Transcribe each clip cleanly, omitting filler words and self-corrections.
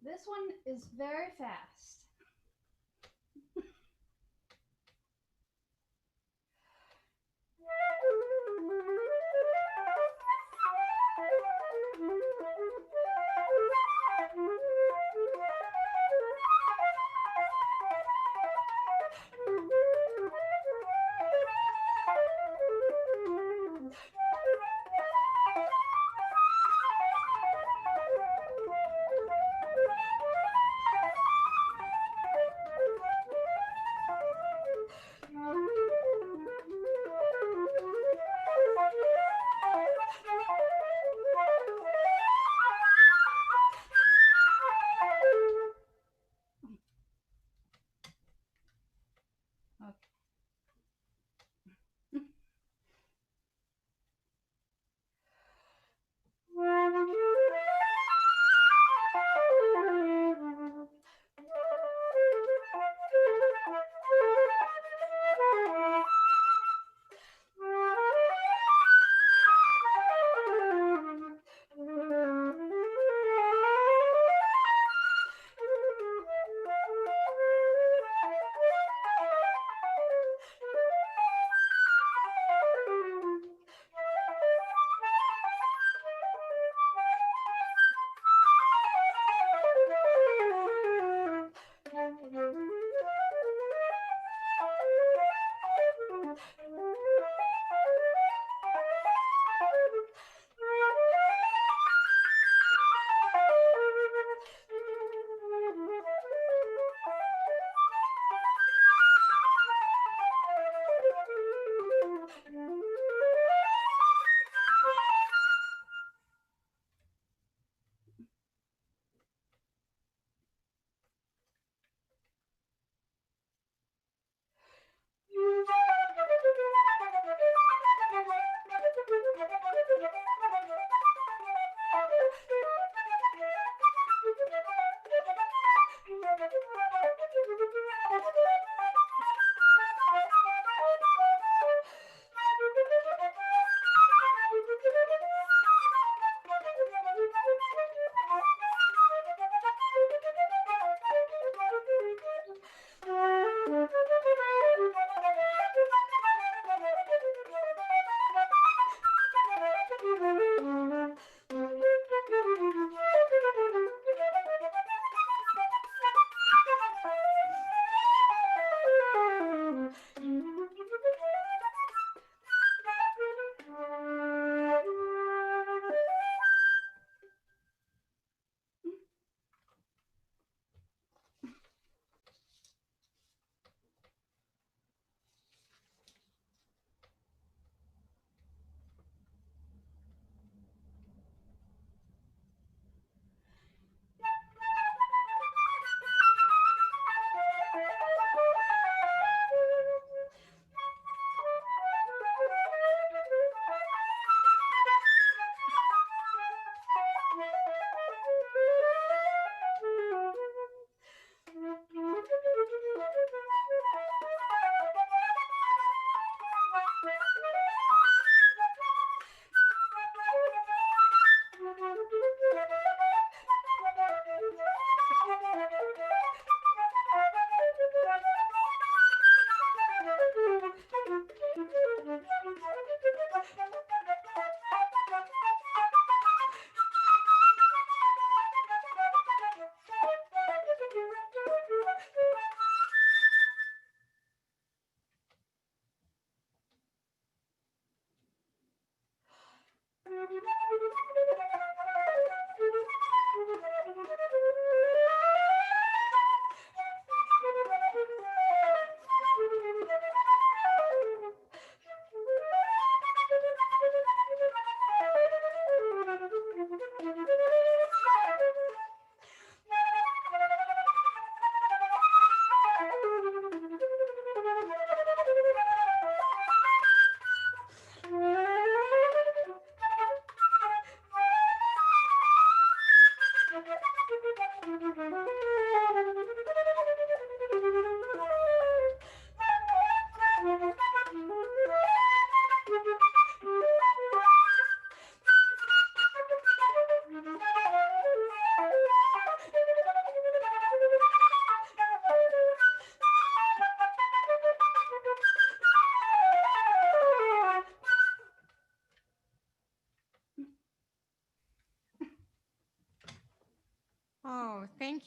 This one is very fast.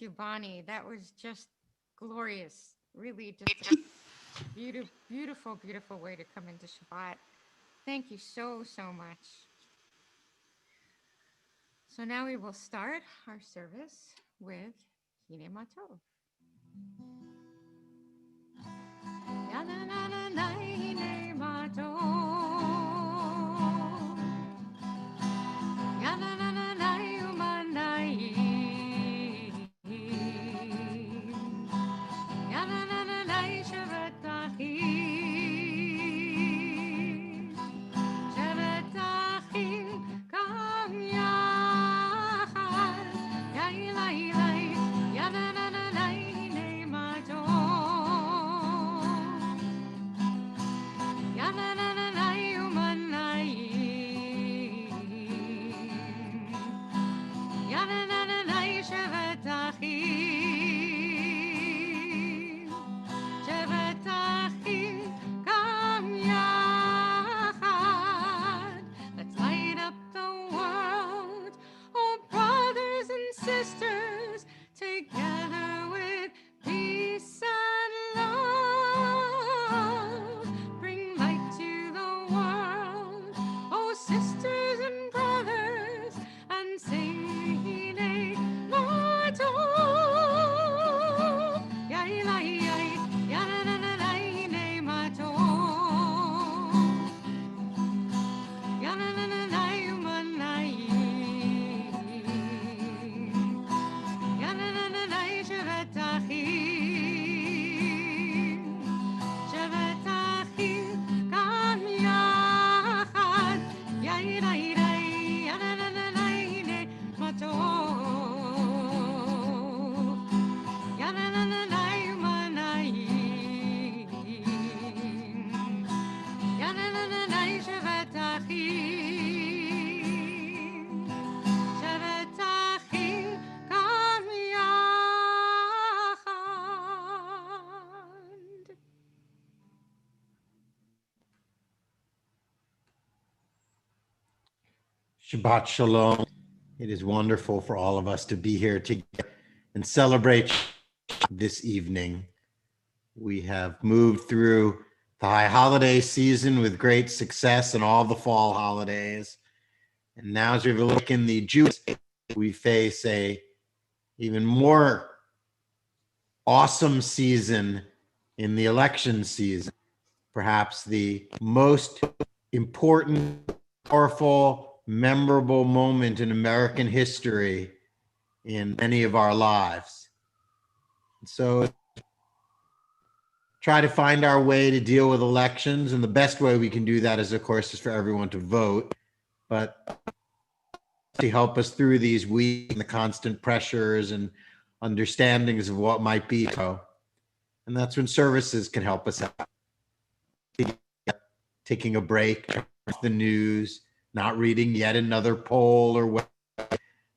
Thank you, Bonnie. That was just glorious. Really just a beautiful, beautiful way to come into Shabbat. Thank you so, so much. So now we will start our service with Hine Matov. Hine Matov. Sisters, together with peace and love, bring light to the world, oh sisters and brothers, and sing Hine Matov, yai lai yai, ya na na na na Hine Matov, ya na na na na yumanai. Shabbat Shalom. It is wonderful for all of us to be here together and celebrate this evening. We have moved through the high holiday season with great success and all the fall holidays. And now as we look in the Jewish, we face a even more awesome season in the election season. Perhaps the most important, powerful, memorable moment in American history in many of our lives. So try to find our way to deal with elections, and the best way we can do that is, of course, is for everyone to vote, but to help us through these weeks and the constant pressures and understandings of what might be. And that's when services can help us out. Taking a break, the news, not reading yet another poll or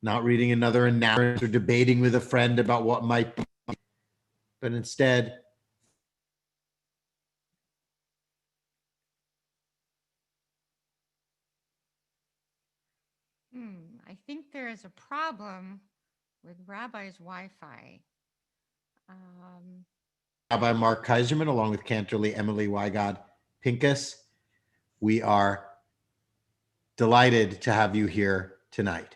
not reading another announcement or debating with a friend about what might be, but instead I think there is a problem with Rabbi's Wi-Fi. Rabbi Mark Kaiserman, along with Cantorly Emily Wygod Pincus, we are delighted to have you here tonight.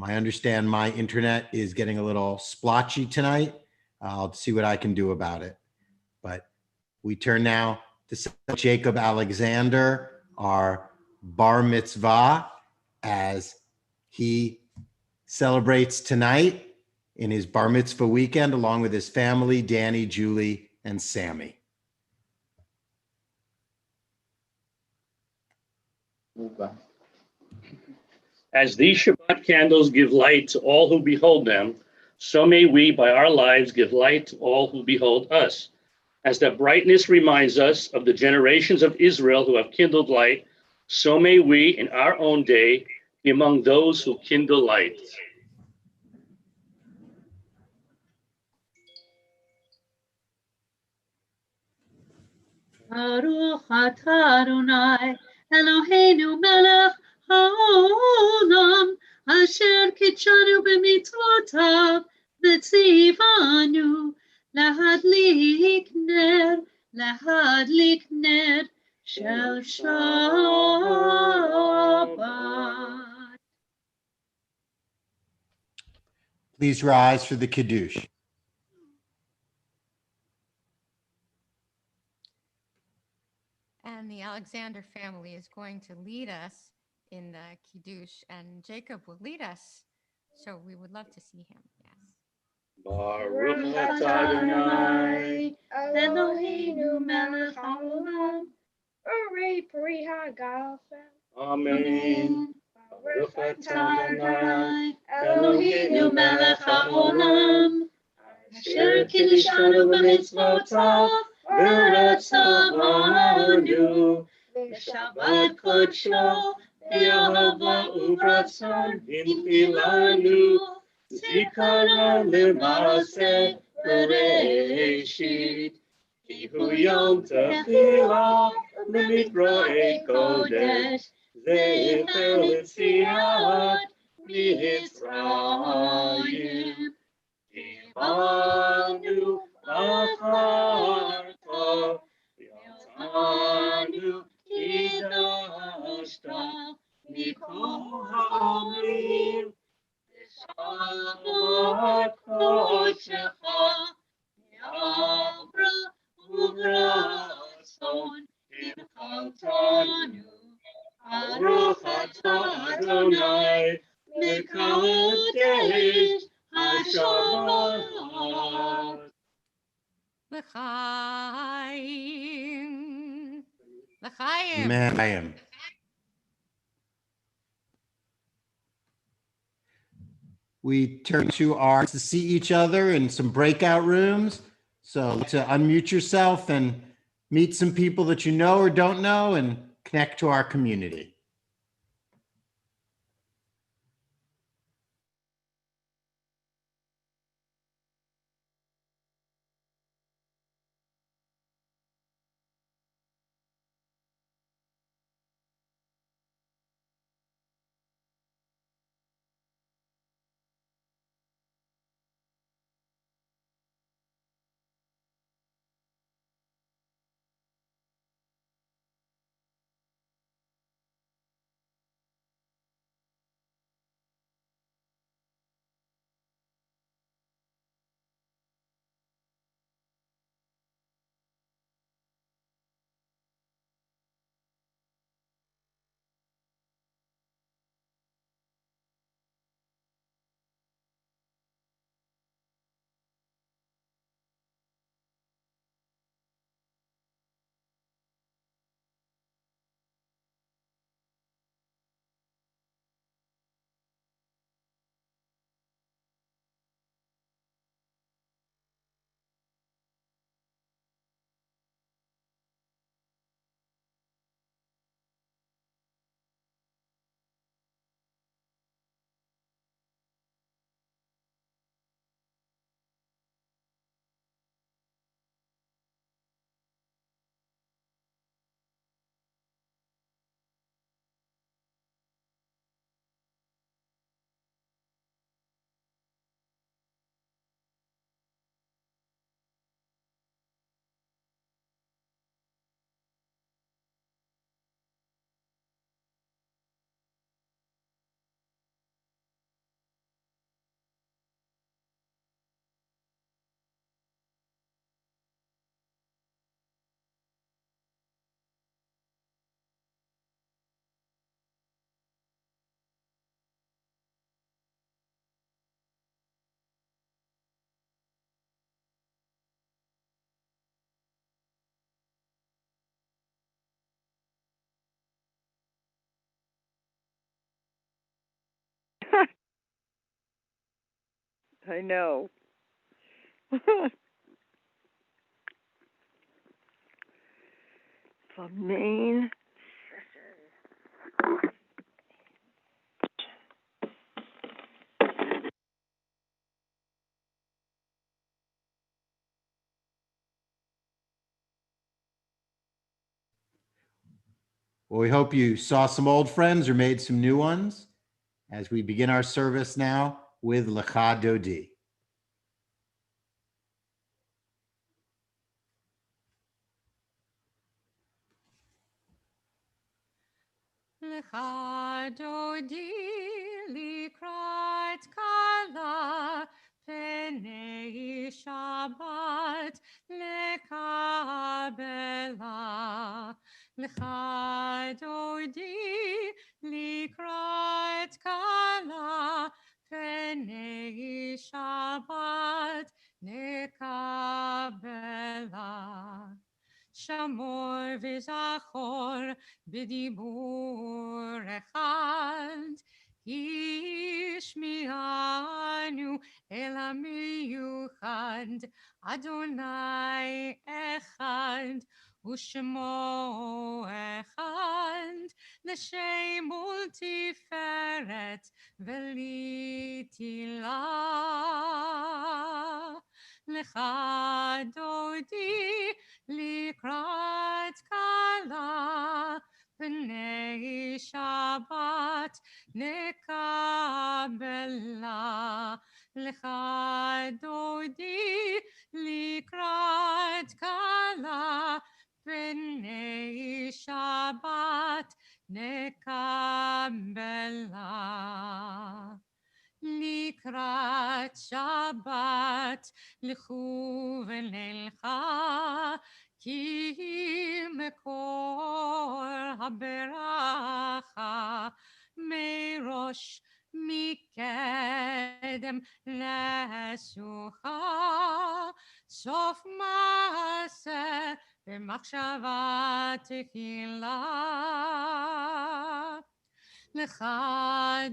I understand my internet is getting a little splotchy tonight. I'll see what I can do about it. But we turn now to Jacob Alexander, our bar mitzvah, as he celebrates tonight in his bar mitzvah weekend, along with his family, Danny, Julie, and Sammy. As these Shabbat candles give light to all who behold them, so may we by our lives give light to all who behold us. As that brightness reminds us of the generations of Israel who have kindled light, so may we in our own day be among those who kindle light. Baruch atah Adonai Eloheinu melech haolam asher kitshanu b'mitzvotav וציוונו להדליק נר של שבת. Please rise for the Kiddush. And the Alexander family is going to lead us in the Kiddush, and Jacob will lead us. So we would love to see him. Yes. Baruch atah Adonai, Eloheinu melech haolam, Urei pri hagafen. Amen. Baruch atah Adonai, Eloheinu melech haolam, asher kiddishanu b'mitzvotav, v'ratzavanu, v'shabbat kodsho, v'yahava u'ratzon, hinchilanu, zikaron l'maaseh bereshit, ki hu yom tefillah, l'mikra'ei kodesh, zecher l'tziat mitzrayim. Tivanu acharta, v'yatanu kidashta, mikol ha'amim, v'shabat kodshecha, v'yavra u'ratzon, v'chaltanu. Baruch atah Adonai, mekadesh HaShabbat. L'chaim. L'chaim. Amen. We turn to see each other in some breakout rooms. So to unmute yourself and meet some people that you know or don't know and connect to our community. I know. The main Well, we hope you saw some old friends or made some new ones as we begin our service now with Lecha Dodi. Lecha dodi likrat kala penei Shabbat lekabela. Lecha dodi likrat kala penei Shabbat lekabela. Shamor v'zachor b'dibur echad, Ishmianu el hamiyuchad, Adonai echad, Ushmo echad, L'shem ultiferet v'litilah. Lecha dodi likrat kala b'nei Shabbat nekabela. Lecha dodi likrat kala b'nei Shabbat nekabela. Likrat Shabbat לכו ונלכה כי מקור הברכה מראש מקדם לסוכה סוף מעשה במחשבה תחילה לך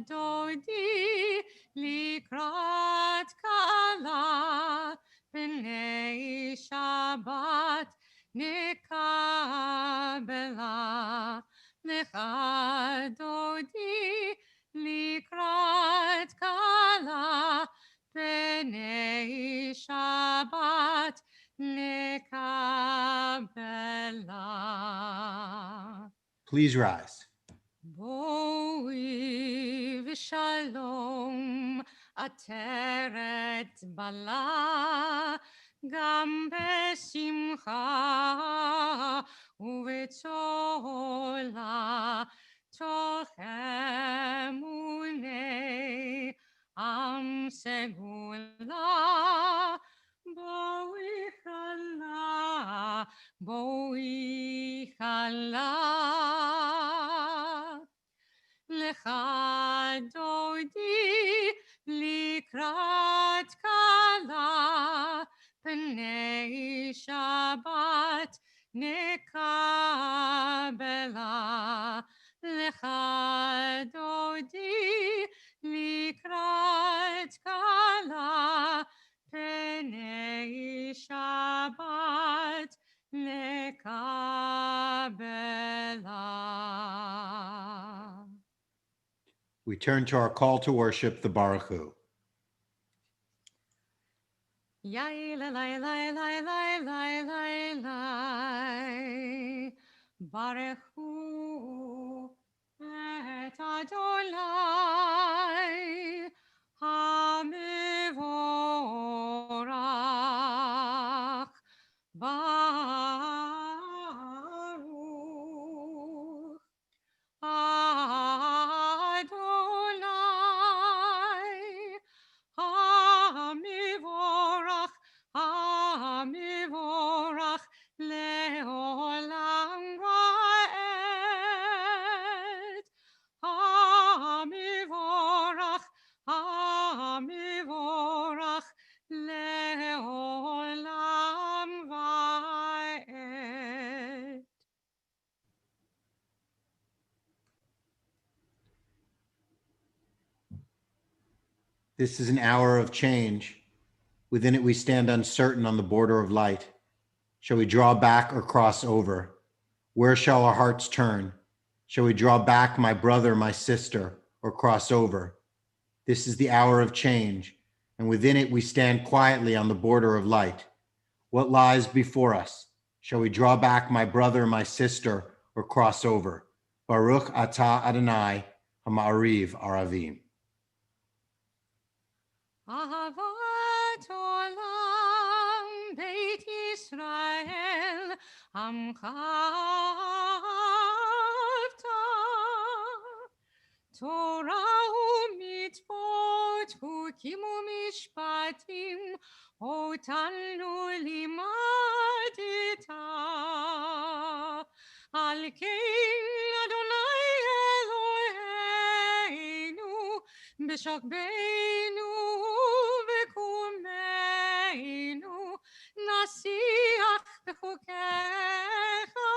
דודי לקראת כלה בני שבת נקבלה. לך דודי לקראת כלה בני שבת נקבלה. Please rise. בואי ושלום עטרת בלה, גם בשמחה ובצולה, תוך אמוני עם סגולה. בואי חלה, בואי חלה. לך דודי לקראת כלה פני שבת נקבלה. לך דודי לקראת כלה פני שבת נקבלה. We turn to our call to worship, the Baruch Hu. Yai la la la la la la la la, Baruch Hu et Adonai Hamivorach Baruch Adonai Hamivorach, Hamivorach, Leolam Vaed. Hamivorach, Hamivorach, Leolam Vaed. This is an hour of change. Within it, we stand uncertain on the border of light. Shall we draw back or cross over? Where shall our hearts turn? Shall we draw back, my brother, my sister, or cross over? This is the hour of change, and within it, we stand quietly on the border of light. What lies before us? Shall we draw back, my brother, my sister, or cross over? Baruch atah Adonai, ha'ma'ariv aravim. Ahavat olam Beit Yisrael Amcha Malkein Adonai Eloheinu b'shokbeinu v'kumeinu nasiach b'chukecha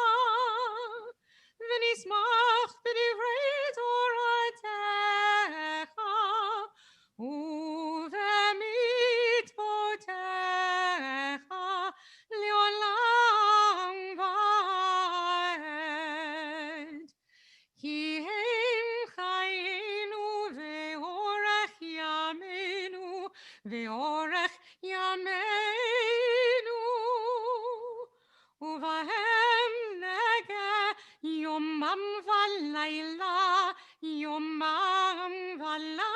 v'nismach b'divrei Toratecha ובמצוותיך לעולם ועד. כי הם חיינו ואורך ימינו ואורך ימינו ובהם נגע יומם ולילה יומם ולילה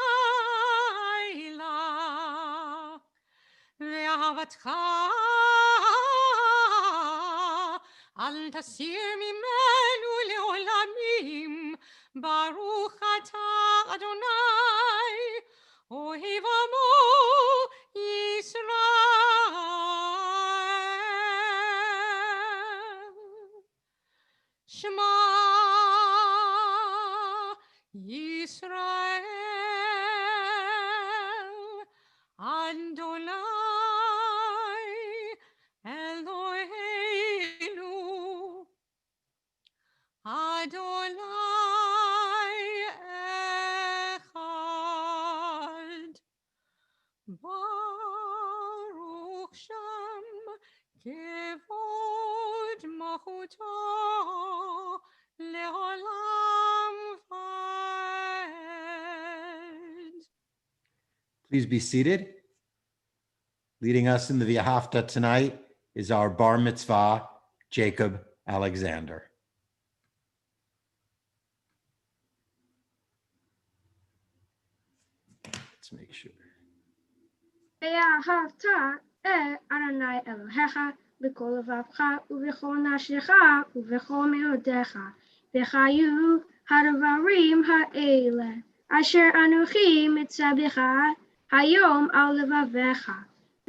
ואהבתך אל תסיר ממנו לעולמים ברוך אתה אדוני אוהב עמו ישראל שמע ישראל אדוני אלוהינו אדוני אחד ברוך שם כבוד מלכותו לעולם ועד. Please be seated. Leading us in the V'ahavta tonight is our bar mitzvah, Jacob Alexander. Let's make sure. ואהבת את אדוני אלוהיך בכל לבבך ובכל נפשך ובכל מאודיך וחיו הדברים האלה אשר אנוכי מצווך היום על לבביך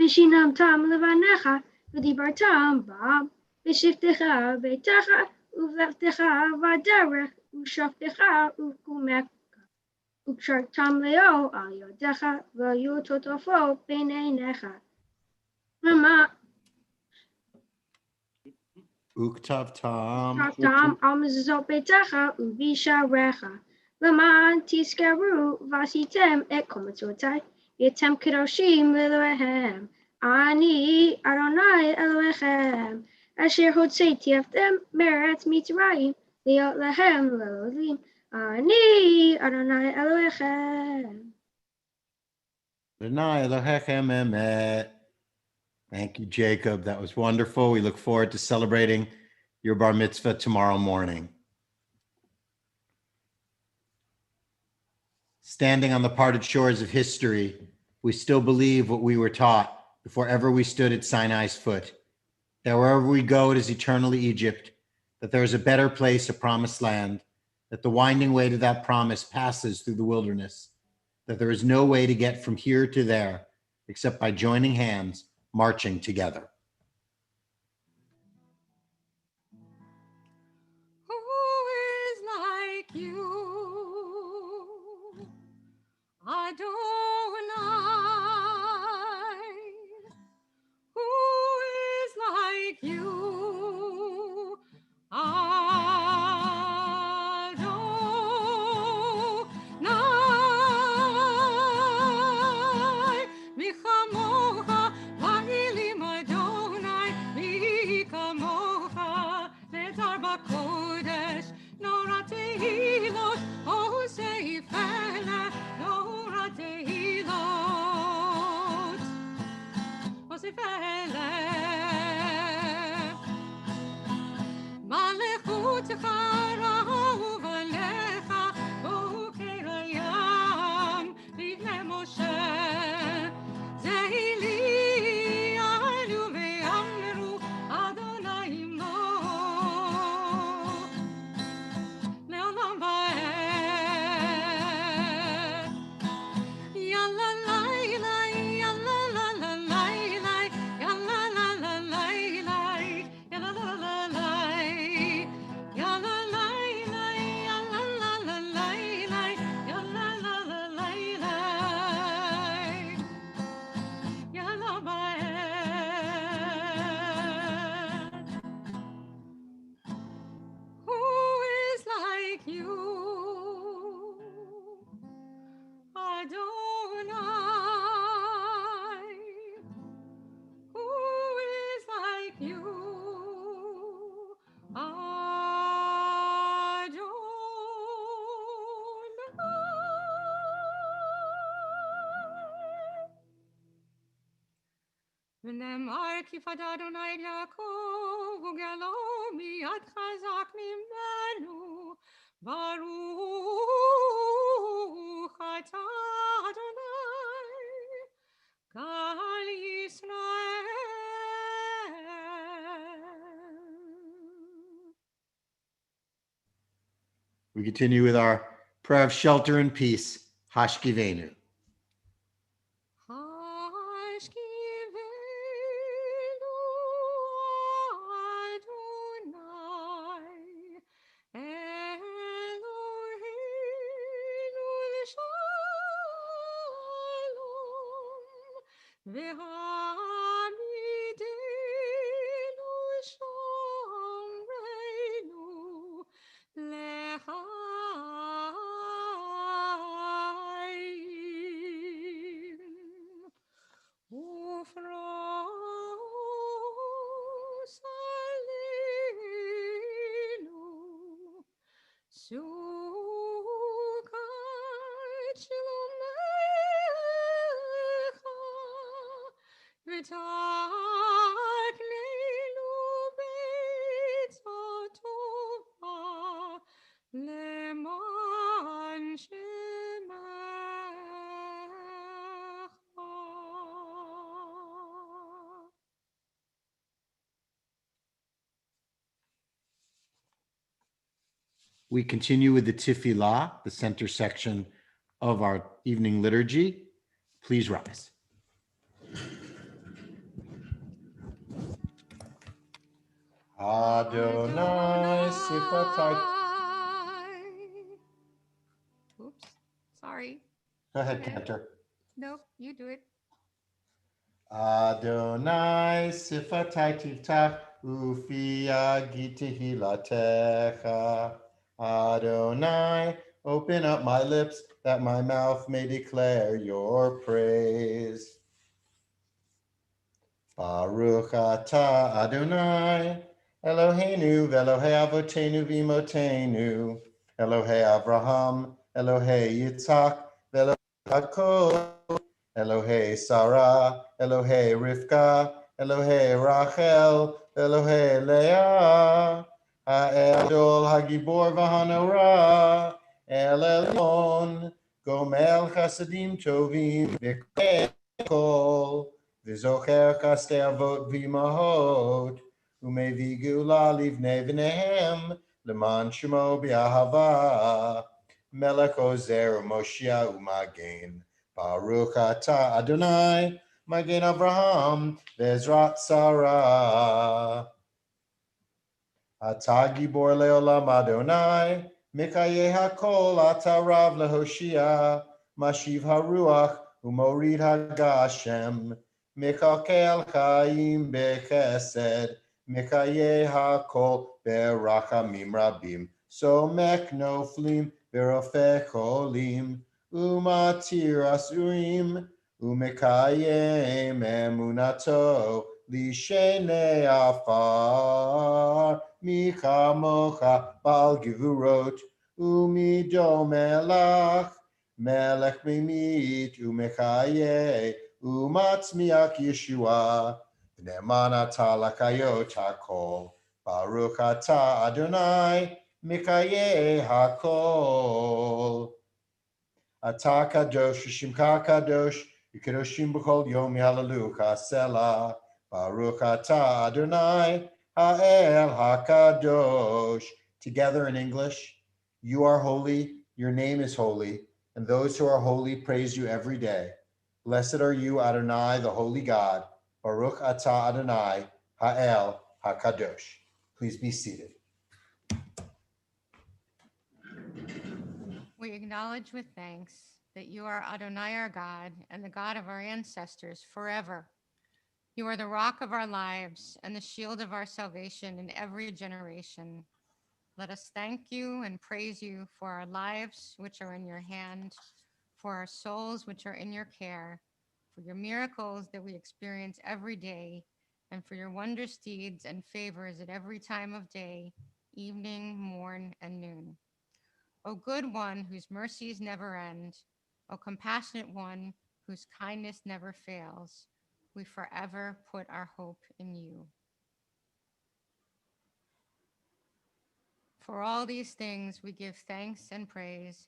ושיננתם לבניך ודיברתם בם בשבתך ביתך ובלכתך בדרך ושופטך וקומך וקשרתם לאו על ידיך והיו תותפות בין עיניך. Uktavtam. על מזוזות ביתך ובשעריך. למען תזכרו ועשיתם את כל מצוותיי, ואתם קדושים לאלוהיהם. אני אדוני אלוהיכם, אשר הוצאתי אתכם מארץ מצרים, להיות להם לאלוהים. אני אדוני אלוהיכם. Adonai Elohechem Emet. Thank you, Jacob. That was wonderful. We look forward to celebrating your bar mitzvah tomorrow morning. Standing on the parted shores of history, we still believe what we were taught before ever we stood at Sinai's foot, that wherever we go, it is eternally Egypt, that there is a better place, a promised land, that the winding way to that promise passes through the wilderness, that there is no way to get from here to there except by joining hands, marching together. Who is like you, Adonai? Who is like you, Adonai? Michamocha va'ilim Adonai, Michamocha letar b'kodesh, Nora tehilot, oh seifele, Nora tehilot, oh seifele. מלכותך רהוב עליך, בוקר הים לפני משה. זהילי עלו ויאמרו, אדוני ימלוך לעולם ועד. יאללה לילה, יאללה לילה, יאללה לילה, יאללה לילה, יאללה כיפת אדוני יעקב וגאלו מיד חזק ממנו. ברוך אתה אדוני גל ישראל. We continue with our prayer of shelter and peace, Hashkivenu. השכיבנו אדוני אלוהינו לשלום והעמידנו שומרנו לחיים ופרוס עלינו סוכת שלומך ותקננו בעצה טובה למען שמך. We continue with the Tefillah, the center section of our evening liturgy. Please rise. Adonai Sifatai. Oops, sorry. Go ahead, Okay. Cantor. Nope, you do it. Adonai Sifatai Tiftach Ufi Agitehilatecha. Adonai, open up my lips that my mouth may declare your praise. Baruch atah Adonai, Eloheinu ve'Elohei avotenu v'imotenu, Elohei Avraham, Elohei Yitzhak, ve'Elohei Yaakov, Elohei Sarah, Elohei Rivka, Elohei Rachel, Elohei Leah, Ha'el Hagibor v'Hanora, El Elyon, Gomel Chasadim Tovim, V'Kol, V'zocher chastei avot v'imahot, u'mevii geula livnei v'nehem, leman shemo b'ahava, melech ozer u'moshia u'magen, Baruch atah Adonai, magen Avraham, v'ezrat Sarah. Atah gibor leolam Adonai, mikayeh hakol atah rav lehoshia, mashiv haruach u'morid hagashem, Mikakel Chaim Bechesed, Mikayeh Hakol Berachamim Rabim, Somek Noflim Berofeh Cholim, Umatir Asurim, Umekayem Emunato, Lishene Afar, Michamocha Bal Givurot, Umido Melach, Melech Mimit, Umekayeh, Umatzmiach Yeshua, V'ne'eman atah lakayot hakol, Baruch atah Adonai, Mikayeh hakol. Atah kadosh, Shimcha kadosh, Yikadoshim b'chol yom Hallelujah, Selah, Baruch atah Adonai, Ha'el hakadosh. Together in English, you are holy, your name is holy, and those who are holy praise you every day. Blessed are you, Adonai, the holy God. Baruch atah Adonai, Ha'el HaKadosh. Please be seated. We acknowledge with thanks that you are Adonai our God and the God of our ancestors forever. You are the rock of our lives and the shield of our salvation in every generation. Let us thank you and praise you for our lives, which are in your hand, for our souls, which are in your care, for your miracles that we experience every day, and for your wondrous deeds and favors at every time of day, evening, morn, and noon. O good one whose mercies never end, O compassionate one whose kindness never fails, We forever put our hope in you. For all these things, we give thanks and praise.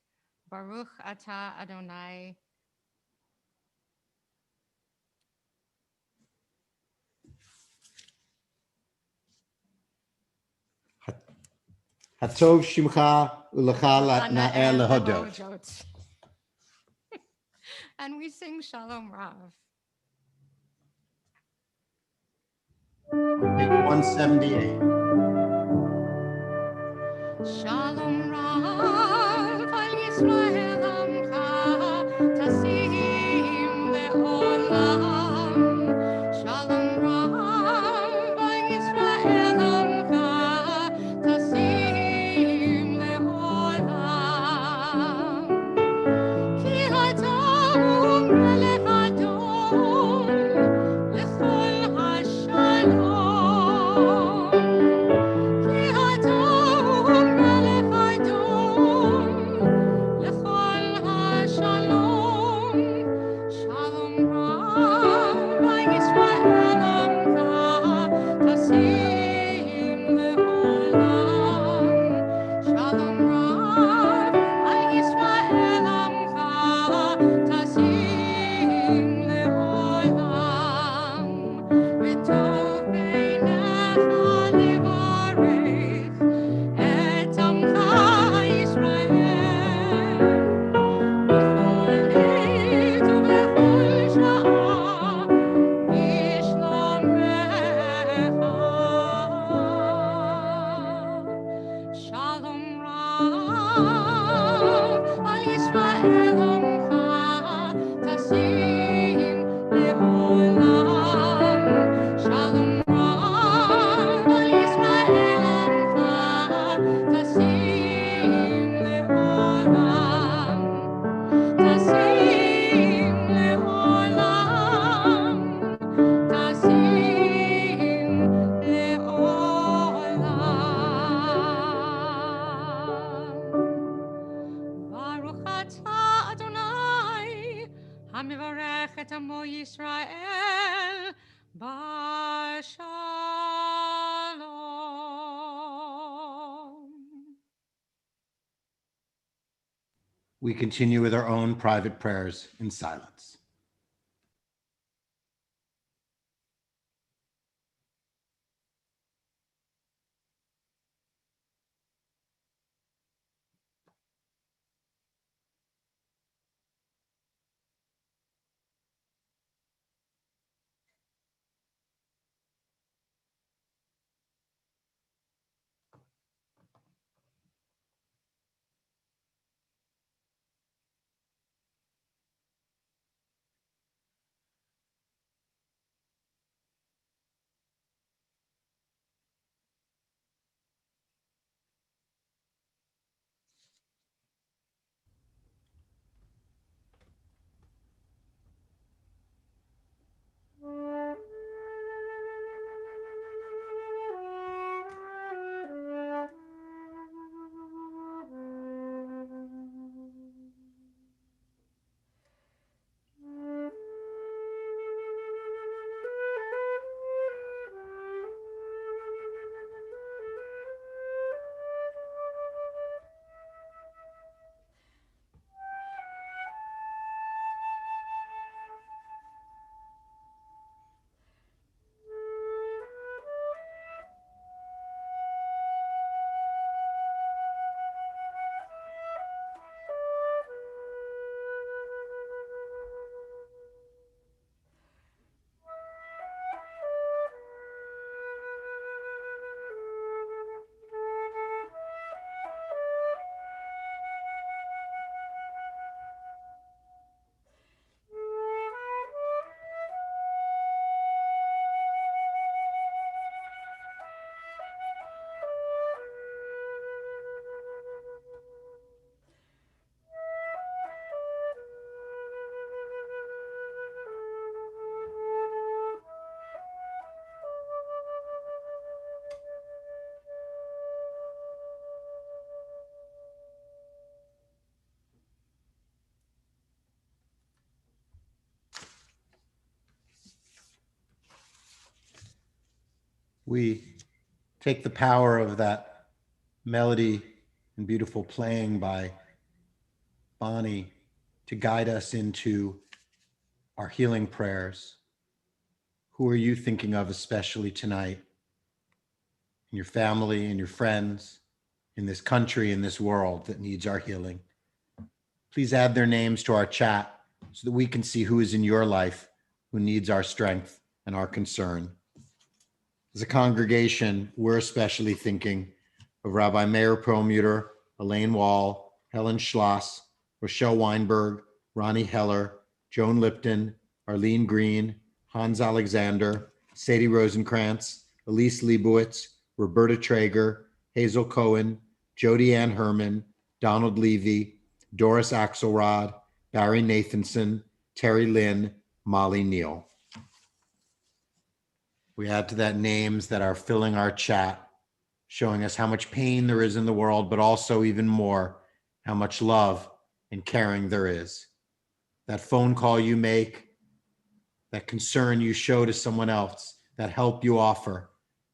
Baruch atah Adonai. Hatov Shimcha Ulecha Na'er Lehodot. Lehodot. And we sing Shalom Rav. Page 178. Shalom Rav al Yisrael Amcha Tasim Le'olam. Shalom Rav al Yisrael Amcha Tasim Le'olam. Ki Adon Melech Adon Lechol HaShalom. Ki Adon Melech Adon Lechol HaShalom. Shalom Rav al Yisrael Amcha Tasim Le'olam. Shalom Rav al Yisrael Amcha Tasim Le'olam. V'tov beinecha levarech et Amcha Yisrael. B'chol עת ובכל שעה בשלומך. Shalom Rav al Yisrael Amcha Tasim Le'olam. Shalom Rav al Yisrael Amcha Tasim Le'olam. Tasim Le'olam. Tasim Le'olam. Baruch atah Adonai, hamivarech et amo Yisrael b'shalom. We continue with our own private prayers in silence. We take the power of that melody and beautiful playing by Bonnie to guide us into our healing prayers. Who are you thinking of especially tonight? In your family and your friends, in this country, in this world that needs our healing. Please add their names to our chat so that we can see who is in your life, who needs our strength and our concern. As a congregation, we're especially thinking of Rabbi Meir Perlmutter, Elaine Wall, Helen Schloss, Rochelle Weinberg, Ronnie Heller, Joan Lipton, Arlene Green, Hans Alexander, Sadie Rosenkrantz, Elise Leibowitz, Roberta Traeger, Hazel Cohen, Jody Ann Herman, Donald Levy, Doris Axelrod, Barry Nathanson, Terry Lynn, Molly Neal. We add to that names that are filling our chat, showing us how much pain there is in the world, but also even more, how much love and caring there is. That phone call you make, that concern you show to someone else, that help you offer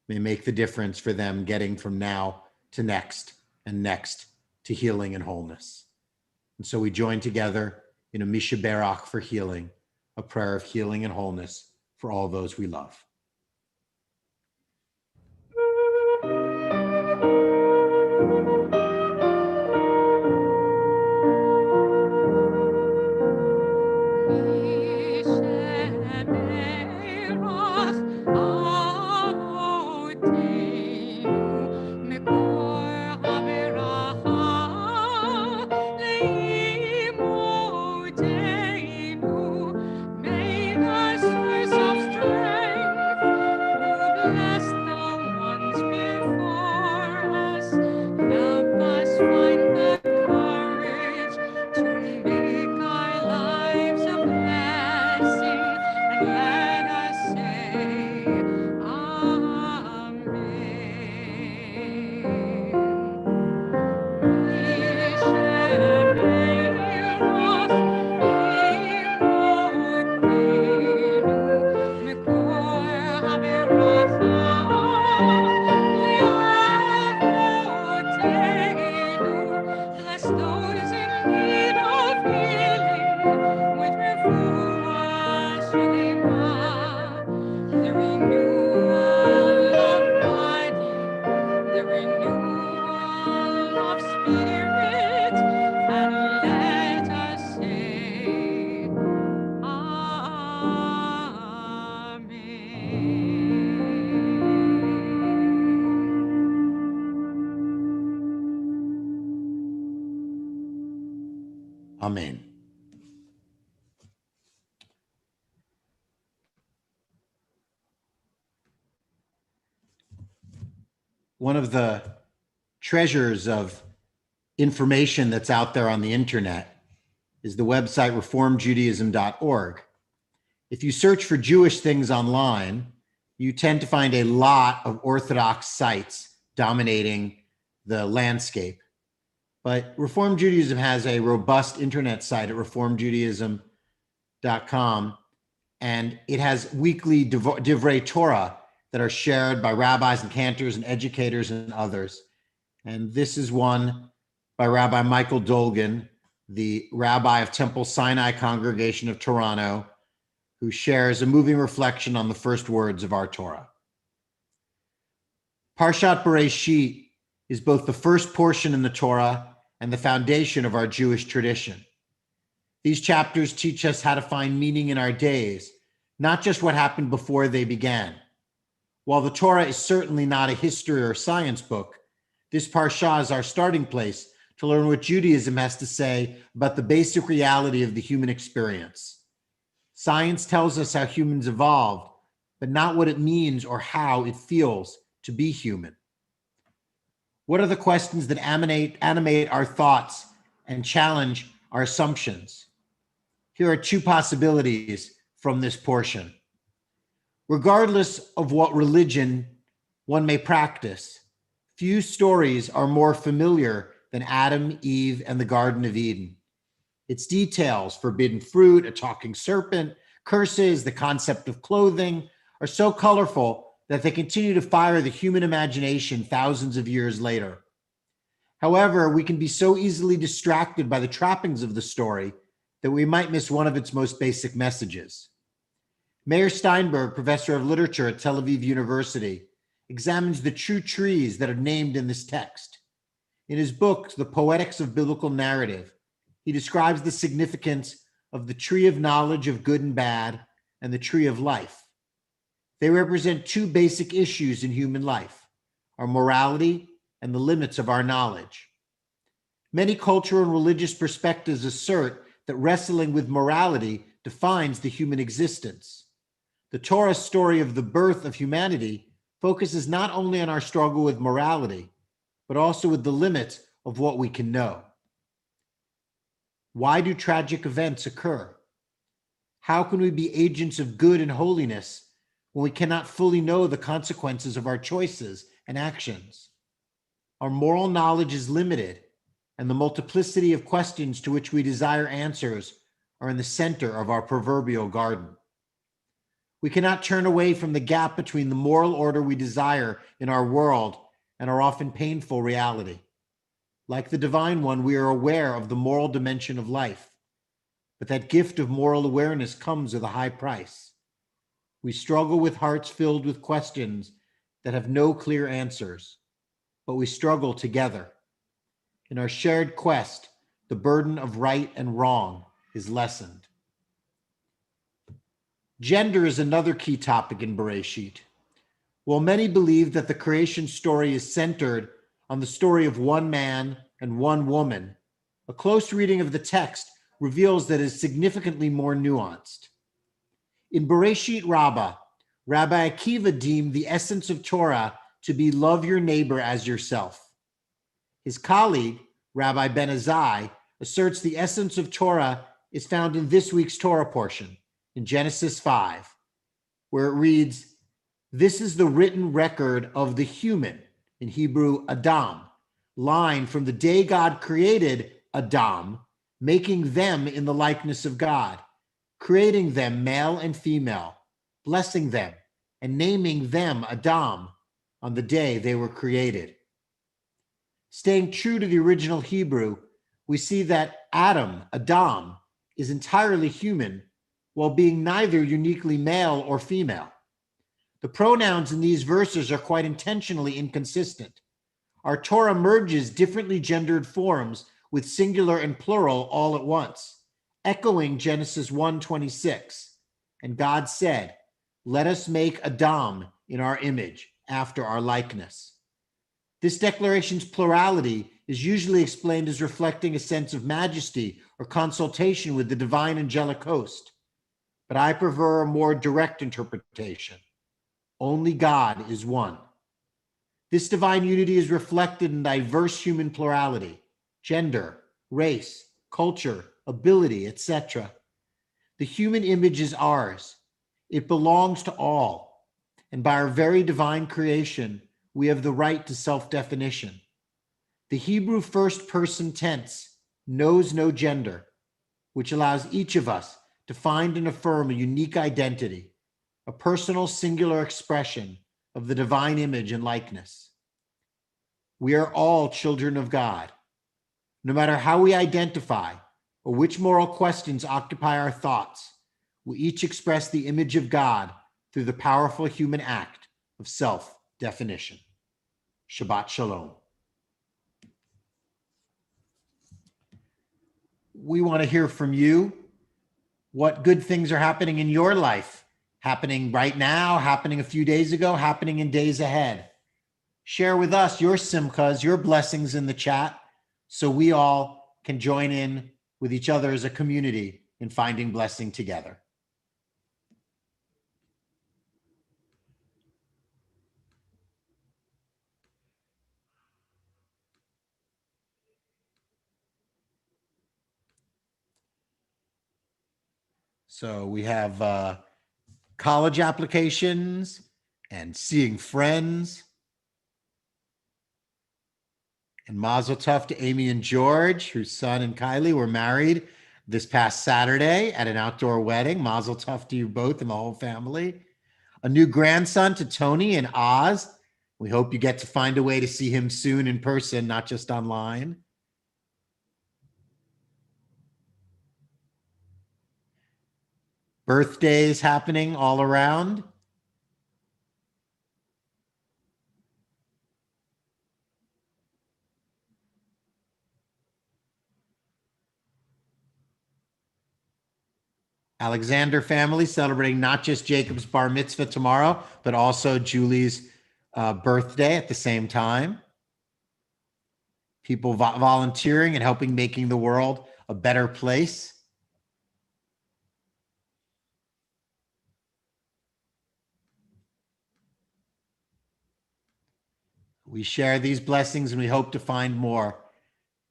may make the difference for them getting from now to next and next to healing and wholeness. And so we join together in a Misha Berach for healing, a prayer of healing and wholeness for all those we love. Amen. One of the treasures of information that's out there on the internet is the website reformjudaism.org. If you search for Jewish things online, you tend to find a lot of Orthodox sites dominating the landscape. But Reform Judaism has a robust internet site at reformjudaism.com, and it has weekly Divrei Torah that are shared by rabbis and cantors and educators and others. And this is one by Rabbi Michael Dolgan, the rabbi of Temple Sinai Congregation of Toronto, who shares a moving reflection on the first words of our Torah. Parshat Bereshit is both the first portion in the Torah and the foundation of our Jewish tradition. These chapters teach us how to find meaning in our days, not just what happened before they began. While the Torah is certainly not a history or science book, this parsha is our starting place to learn what Judaism has to say about the basic reality of the human experience. Science tells us how humans evolved, but not what it means or how it feels to be human. What are the questions that animate our thoughts and challenge our assumptions? Here are two possibilities from this portion. Regardless of what religion one may practice, few stories are more familiar than Adam, Eve, and the Garden of Eden. Its details, forbidden fruit, a talking serpent, curses, the concept of clothing, are so colorful that they continue to fire the human imagination thousands of years later. However, we can be so easily distracted by the trappings of the story that we might miss one of its most basic messages. Meir Steinberg, professor of literature at Tel Aviv University, examines the true trees that are named in this text. In his book, The Poetics of Biblical Narrative, he describes the significance of the tree of knowledge of good and bad and the tree of life. They represent two basic issues in human life, our morality and the limits of our knowledge. Many cultural and religious perspectives assert that wrestling with morality defines the human existence. The Torah's story of the birth of humanity focuses not only on our struggle with morality, but also with the limits of what we can know. Why do tragic events occur? How can we be agents of good and holiness when we cannot fully know the consequences of our choices and actions? Our moral knowledge is limited, and the multiplicity of questions to which we desire answers are in the center of our proverbial garden. We cannot turn away from the gap between the moral order we desire in our world and our often painful reality. Like the Divine One, we are aware of the moral dimension of life, but that gift of moral awareness comes with a high price. We struggle with hearts filled with questions that have no clear answers, but we struggle together. In our shared quest, the burden of right and wrong is lessened. Gender is another key topic in Bereshit. While many believe that the creation story is centered on the story of one man and one woman, a close reading of the text reveals that it is significantly more nuanced. In Bereshit Rabbah, Rabbi Akiva deemed the essence of Torah to be love your neighbor as yourself. His colleague, Rabbi Ben Azai, asserts the essence of Torah is found in this week's Torah portion, in Genesis 5, where it reads, "This is the written record of the human," in Hebrew, Adam, line from the day God created Adam, making them in the likeness of God, creating them male and female, blessing them, and naming them Adam on the day they were created. Staying true to the original Hebrew, we see that Adam, is entirely human, while being neither uniquely male or female. The pronouns in these verses are quite intentionally inconsistent. Our Torah merges differently gendered forms with singular and plural all at once, echoing Genesis 1:26. And God said, "Let us make Adam in our image, after our likeness." This declaration's plurality is usually explained as reflecting a sense of majesty or consultation with the divine angelic host. But I prefer a more direct interpretation. Only God is one. This divine unity is reflected in diverse human plurality, gender, race, culture, ability, etc. The human image is ours. It belongs to all. And by our very divine creation, we have the right to self-definition. The Hebrew first person tense knows no gender, which allows each of us to find and affirm a unique identity, a personal singular expression of the divine image and likeness. We are all children of God. No matter how we identify or which moral questions occupy our thoughts, we each express the image of God through the powerful human act of self-definition. Shabbat Shalom. We want to hear from you. What good things are happening in your life? Happening right now, happening a few days ago, happening in days ahead. Share with us your simchas, your blessings in the chat, so we all can join in with each other as a community in finding blessing together. So we have college applications and seeing friends. And mazel tov to Amy and George, whose son and Kylie were married this past Saturday at an outdoor wedding. Mazel tov to you both and the whole family. a new grandson to Tony and Oz. We hope you get to find a way to see him soon in person, not just online. Birthdays happening all around. Alexander family celebrating not just Jacob's bar mitzvah tomorrow, but also Julie's birthday at the same time. People volunteering and helping making the world a better place. We share these blessings and we hope to find more.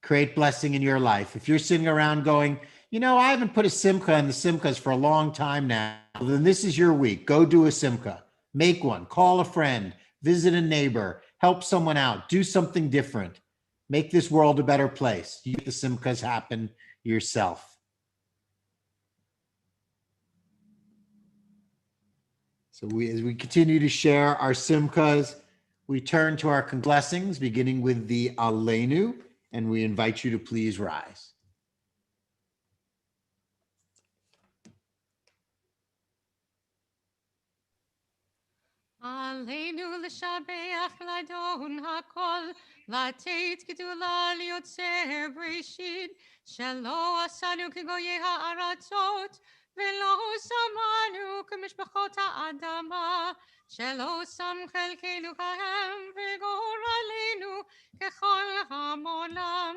Create blessing in your life. If you're sitting around going, you know, I haven't put a simcha in the simchas for a long time now, well, then this is your week. Go do a simcha. Make one. Call a friend. Visit a neighbor. Help someone out. Do something different. Make this world a better place. You make the simchas happen yourself. So as we continue to share our simchas, we turn to our blessings, beginning with the Aleinu, and we invite you to please rise. עלינו לשבח לאדון הכל, לתת גדולה ליוצר בראשית, שלא עשנו כגויי הארצות, ולא שמנו כמשפחות האדמה, שלא שם חלקנו כהם וגורלנו ככל המונם,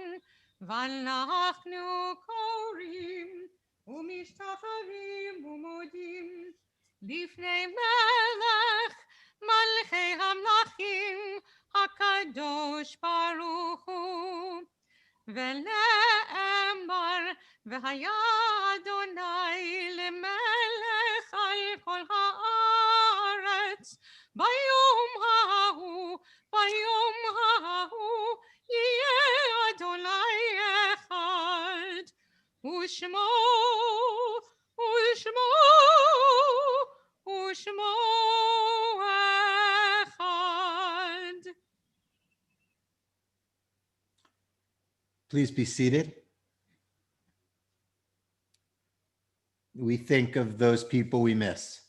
ואנחנו קוראים ומשתחווים ומודים לפני מלך מלכי המלכים הקדוש ברוך הוא, ולאמר והיה אדוני למלך על כל הארץ ביום ההוא יהיה אדוני אחד ושמו אחד. Please be seated. We think of those people we miss.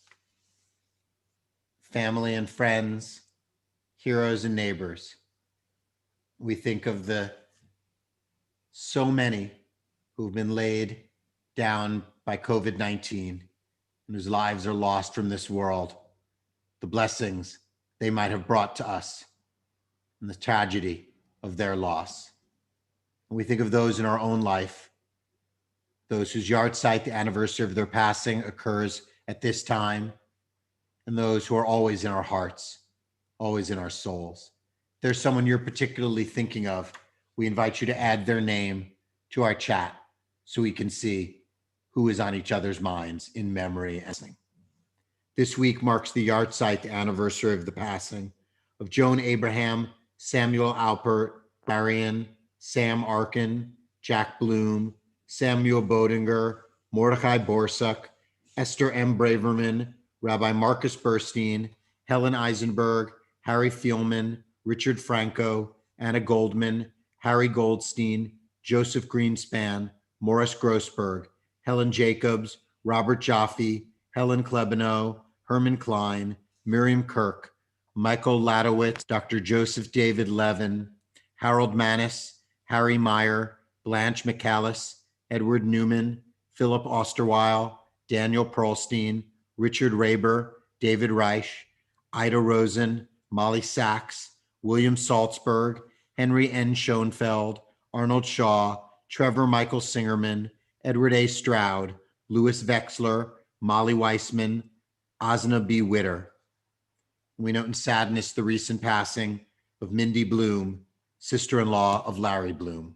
Family and friends, heroes and neighbors. We think of the so many who've been laid down by COVID-19 and whose lives are lost from this world, the blessings they might have brought to us, and the tragedy of their loss. And we think of those in our own life, those whose yahrzeit, the anniversary of their passing, occurs at this time, and those who are always in our hearts, always in our souls. If there's someone you're particularly thinking of, we invite you to add their name to our chat so we can see who is on each other's minds in memory. This week marks the yahrzeit, the anniversary of the passing of Joan Abraham, Samuel Alpert, Marion, Sam Arkin, Jack Bloom, Samuel Bodinger, Mordechai Borsuk, Esther M. Braverman, Rabbi Marcus Burstein, Helen Eisenberg, Harry Fielman, Richard Franco, Anna Goldman, Harry Goldstein, Joseph Greenspan, Morris Grossberg, Helen Jacobs, Robert Jaffe, Helen Klebanow, Herman Klein, Miriam Kirk, Michael Ladowitz, Dr. Joseph David Levin, Harold Manis, Harry Meyer, Blanche McAllis, Edward Newman, Philip Osterweil, Daniel Perlstein, Richard Raber, David Reich, Ida Rosen, Molly Sachs, William Salzberg, Henry N. Schoenfeld, Arnold Shaw, Trevor Michael Singerman, Edward A. Stroud, Louis Vexler, Molly Weissman, Asna B. Witter. We note in sadness the recent passing of Mindy Bloom, sister-in-law of Larry Bloom.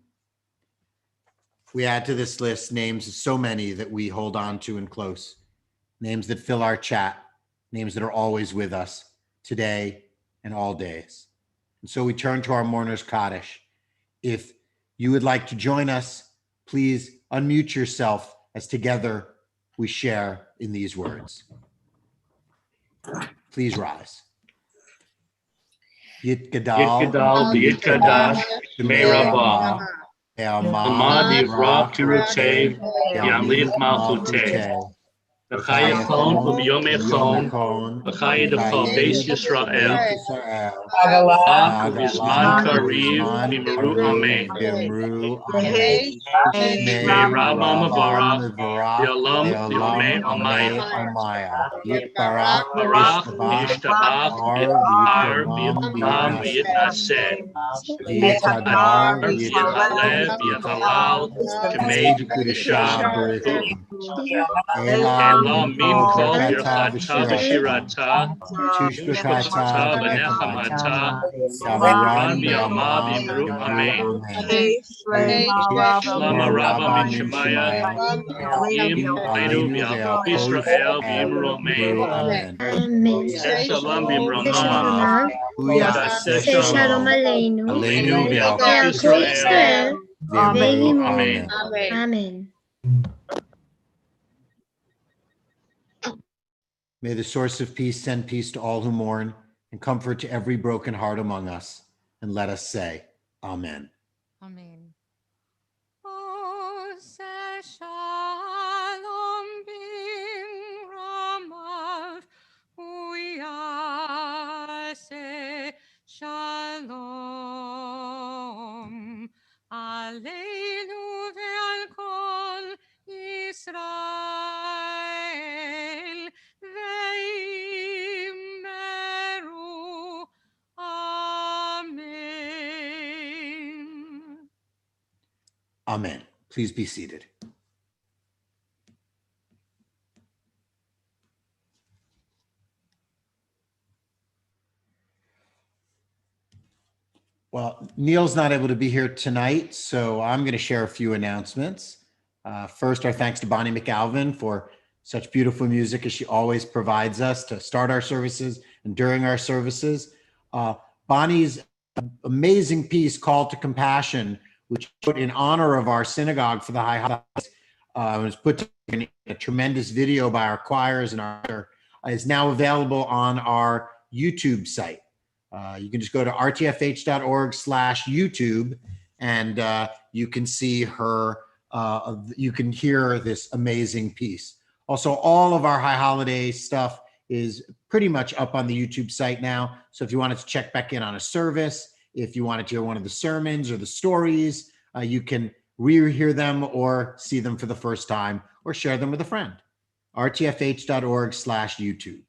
We add to this list names of so many that we hold on to and close, names that fill our chat, names that are always with us today and all days. And so we turn to our mourner's Kaddish. If you would like to join us, please unmute yourself as together we share in these words. Please rise. Yit Yit Gadal, Gadal, Yit Kadash, Shmei Rabbah, Amad Yivrak Tirutev, Yamliach Malchuteh, B'chayachon u'b'yomechon, b'chayidachol Beis Yisrael, V'bizman Kariv, V'imru Amen. Shmei Rabba Mavarach, V'olam V'yomei Amaya. Yitbarach, Barach, V'yishtabach, V'yitar, V'yitamam, V'yitaseh. V'yitadar, V'yitalev, V'yihalal, Shmei Kedusha. Elam min kol birchata v'shirata, ushbachata v'nechamata, v'ran b'yamav v'imru amen. Shlama Rabba min Shemaya, im aleinu v'al Yisrael v'imru amen. Seh shalom v'imramav, shaseh shalom Aleinu Aleinu v'al ve'al kol Yisrael Yisrael v'imru amen. Amen. May the source of peace send peace to all who mourn and comfort to every broken heart among us. And let us say, Amen. Amen. Ose shalom b'ramav uyase shalom aleinu ve'al kol Yisrael ve'imeru amen. Amen. Please be seated. Well, Neil's not able to be here tonight, so I'm going to share a few announcements. First, our thanks to Bonnie McAlvin for such beautiful music as she always provides us to start our services and during our services. Bonnie's amazing piece, Call to Compassion, which put in honor of our synagogue for the High Holidays, was put in a tremendous video by our choirs and our is now available on our YouTube site. You can just go to rtfh.org/YouTube and you can see her, you can hear this amazing piece. Also, all of our High Holiday stuff is pretty much up on the YouTube site now. So if you wanted to check back in on a service, if you wanted to hear one of the sermons or the stories, you can rehear them or see them for the first time or share them with a friend. rtfh.org/YouTube.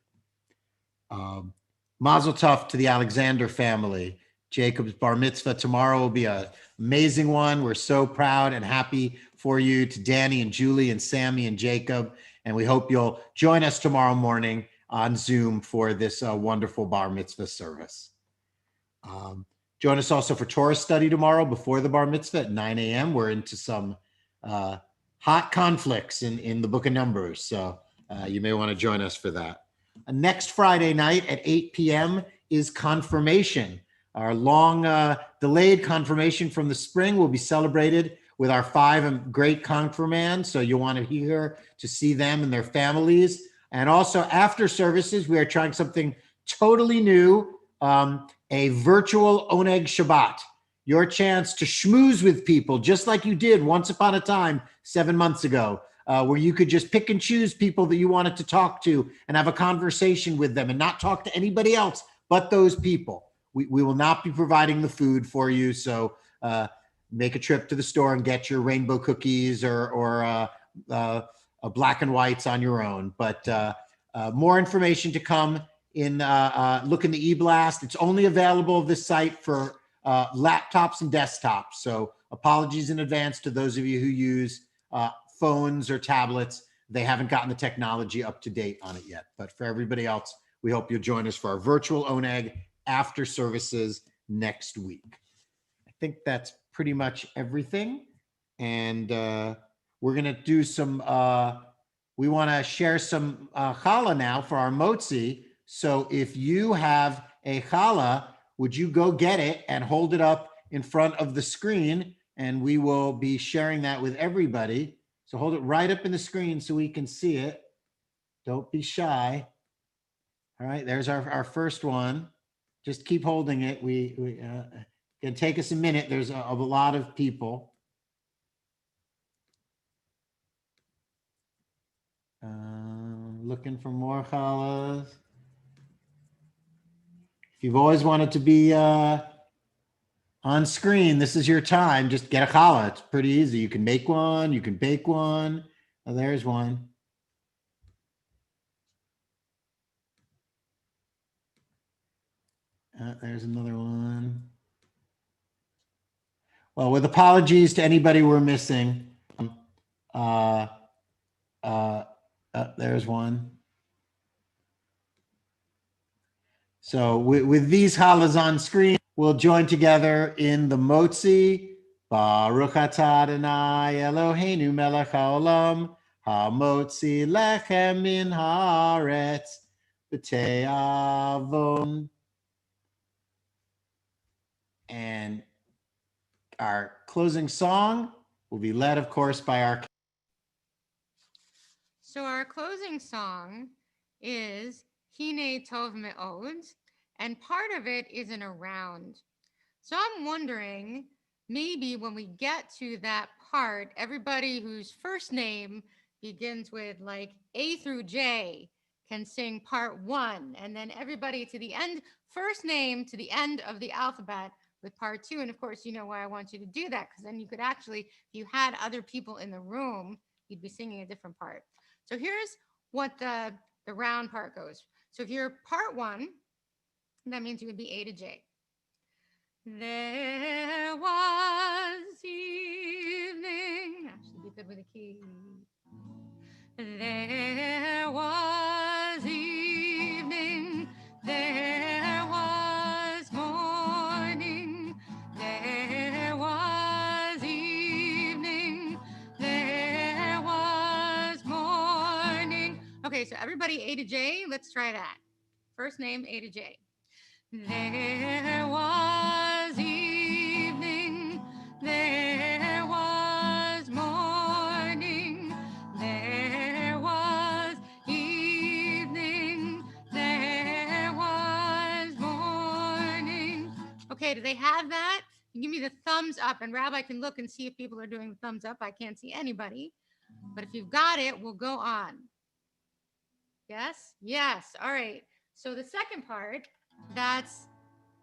Mazel tov to the Alexander family. Jacob's bar mitzvah tomorrow will be an amazing one. We're so proud and happy for you, to Danny and Julie and Sammy and Jacob. And we hope you'll join us tomorrow morning on Zoom for this wonderful bar mitzvah service. Join us also for Torah study tomorrow before the bar mitzvah at 9 a.m. We're into some hot conflicts in the book of Numbers. So you may want to join us for that. Next Friday night at 8 p.m. is confirmation. Our long delayed confirmation from the spring will be celebrated with our 5 great confirmands. So you'll want to be here to see them and their families. And also after services, we are trying something totally new, a virtual Oneg Shabbat. Your chance to schmooze with people just like you did once upon a time 7 months ago. Where you could just pick and choose people that you wanted to talk to and have a conversation with them and not talk to anybody else but those people. We will not be providing the food for you, so make a trip to the store and get your rainbow cookies or black and whites on your own. But more information to come in, look in the e-blast. It's only available this site for laptops and desktops. So apologies in advance to those of you who use phones or tablets. They haven't gotten the technology up to date on it yet. But for everybody else, we hope you'll join us for our virtual Oneg after services next week. I think that's pretty much everything. And we're going to do some, we want to share some challah now for our motzi. So if you have a challah, would you go get it and hold it up in front of the screen? And we will be sharing that with everybody. So hold it right up in the screen so we can see it. Don't be shy. All right, there's our first one. Just keep holding it. We can take us a minute. There's a lot of people. Looking for more challahs. If you've always wanted to be on screen, this is your time. Just get a challah. It's pretty easy. You can make one. You can bake one. Oh, there's one. There's another one. Well, with apologies to anybody we're missing. There's one. So with these challahs on screen, we'll join together in the Motzi. Baruch atah Adonai Eloheinu melech haolam hamotzi lechem min haaretz b'te'avon. And our closing song will be led, of course, by our. So our closing song is Hine Tov Me'od, and part of it is in a round. So I'm wondering, maybe when we get to that part, everybody whose first name begins with like A through J can sing part 1, and then everybody to the end, first name to the end of the alphabet with part 2. And of course, you know why I want you to do that, because then you could actually, if you had other people in the room, you'd be singing a different part. So here's what the round part goes. So if you're part 1, that means you would be A to J. There was evening. Actually, be good with a key. There was evening. There was morning. There was evening. There was morning. Okay, so everybody A to J. Let's try that. First name A to J. There was evening, there was morning, there was evening, there was morning. Okay, do they have that? Give me the thumbs up, and Rabbi can look and see if people are doing the thumbs up. I can't see anybody, but if you've got it, we'll go on. Yes? Yes. All right. So the second part, that's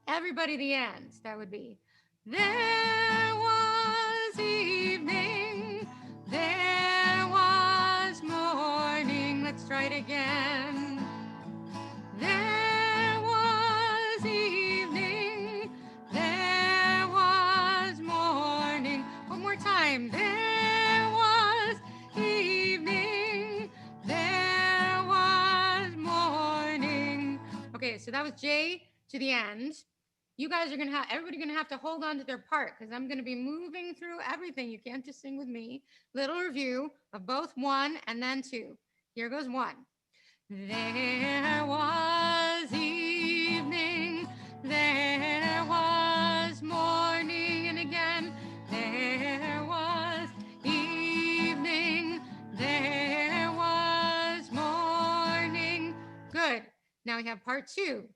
everybody the end. That would be there was evening, there was morning. Let's try it again. There was evening, there was morning. One more time. There was evening, there was morning. Okay, so that was J to the end. You guys are going to have, everybody's going to have to hold on to their part, because I'm going to be moving through everything. You can't just sing with me. Little review of both 1 and then 2. Here goes 1. There was evening, there was morning, and again, there was evening, there was morning. Good. Now we have part 2.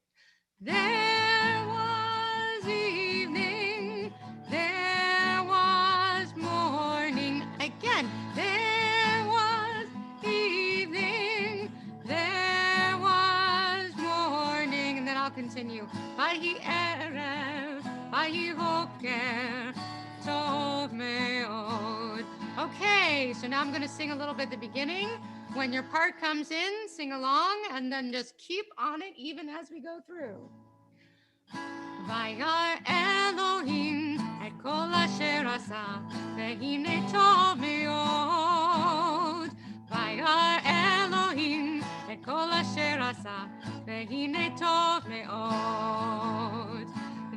There was evening, there was morning. Again, there was evening, there was morning. And then I'll continue. Vahi erev, vahi boker, tov me'od. Okay, so now I'm going to sing a little bit at the beginning. When your part comes in, sing along, and then just keep on it even as we go through. Vayar Elohim et kol asher asa, vehine tov me'od. Vayar Elohim et kol asher asa, vehine tov me'od.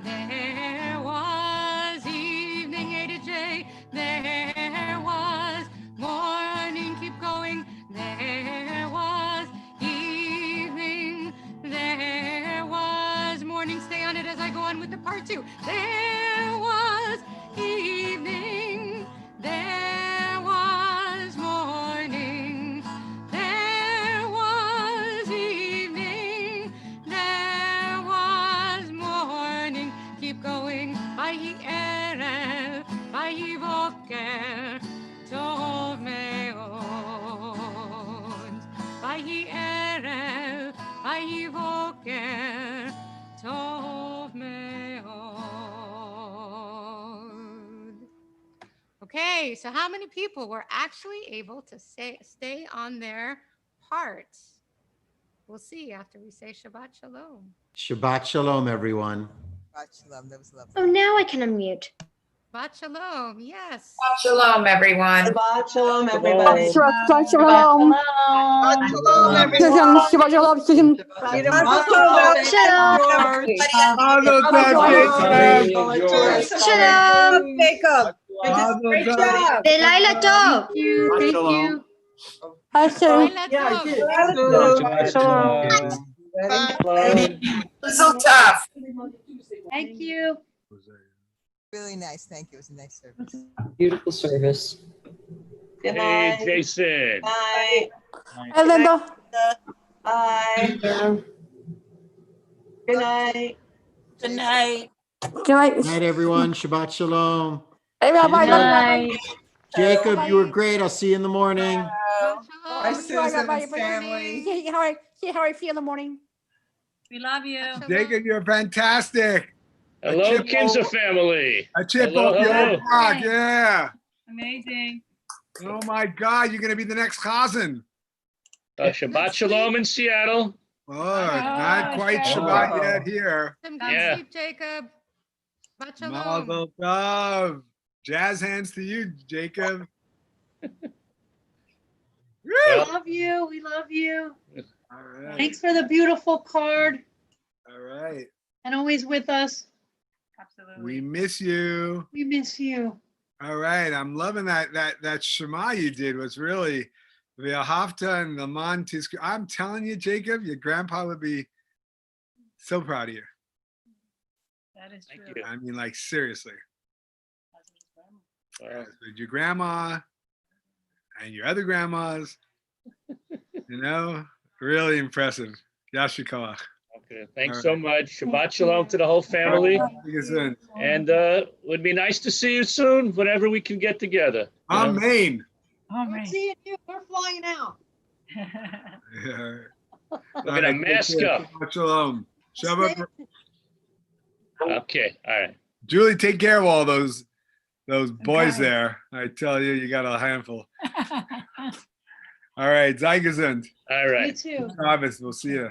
There was evening, A to J. There was morning, keep going. There was evening, there was morning. Stay on it as I go on with the part 2. There was evening, there was morning, there was evening, Okay, so how many people were actually able to stay on their part? We'll see after we say Shabbat Shalom. Shabbat Shalom, everyone. Shalom. That was lovely. Oh, now I can unmute. Shabbat Shalom, yes. Shalom, everyone. Shabbat shalom, everybody. Shabbat shalom. Shalom, everyone. Shabbat shalom. Shalom. Jacob. Great job. Delilah Tov. Thank you. Laila Tov. So tough. Thank you. Really nice. Thank you. It was a nice service. Beautiful service. Good Hey, night. Jason. Night. Hey, Linda. Bye. Good night. Good night. Good night. Good night, everyone. Shabbat Shalom. Hey, bye. Night. Jacob, you were great. I'll see you in the morning. Bye, Susan and family. See how I feel in the morning. We love you. Jacob, you're fantastic. Hello, chip Kinza over- family. A chip Hello, off your hello. old block. Yeah. Amazing. Oh my God, you're gonna be the next Chazan. Shabbat Shalom in Seattle. Oh, not quite Shabbat. Shabbat yet here. Some good Yeah. sleep, Jacob. Shabbat Shalom. Mazel tov. Jazz hands to you, Jacob. We Well, love you. We love you. All right. Thanks for the beautiful card All right. and always with us. Absolutely. We miss you. We miss you. All right. I'm loving that Shema you did was really V'ahavta and Laman Tizkor. I'm telling you, Jacob, your grandpa would be so proud of you. That is Thank true. you. I mean, like seriously. Wow. Your grandma and your other grandmas, really impressive. Yashikoach. Okay, thanks All so much. Shabbat Shalom to the whole family. And would be nice to see you soon, whenever we can get together. you know? Amen. All We're right. seeing you. We're flying out. Yeah. We're gonna mask up. Shabbat Shalom. Shabbat. Okay, all right. Julie, take care of all those boys there. I tell you, you got a handful. All right, Zeigezund. All You right. too. Travis, we'll see you.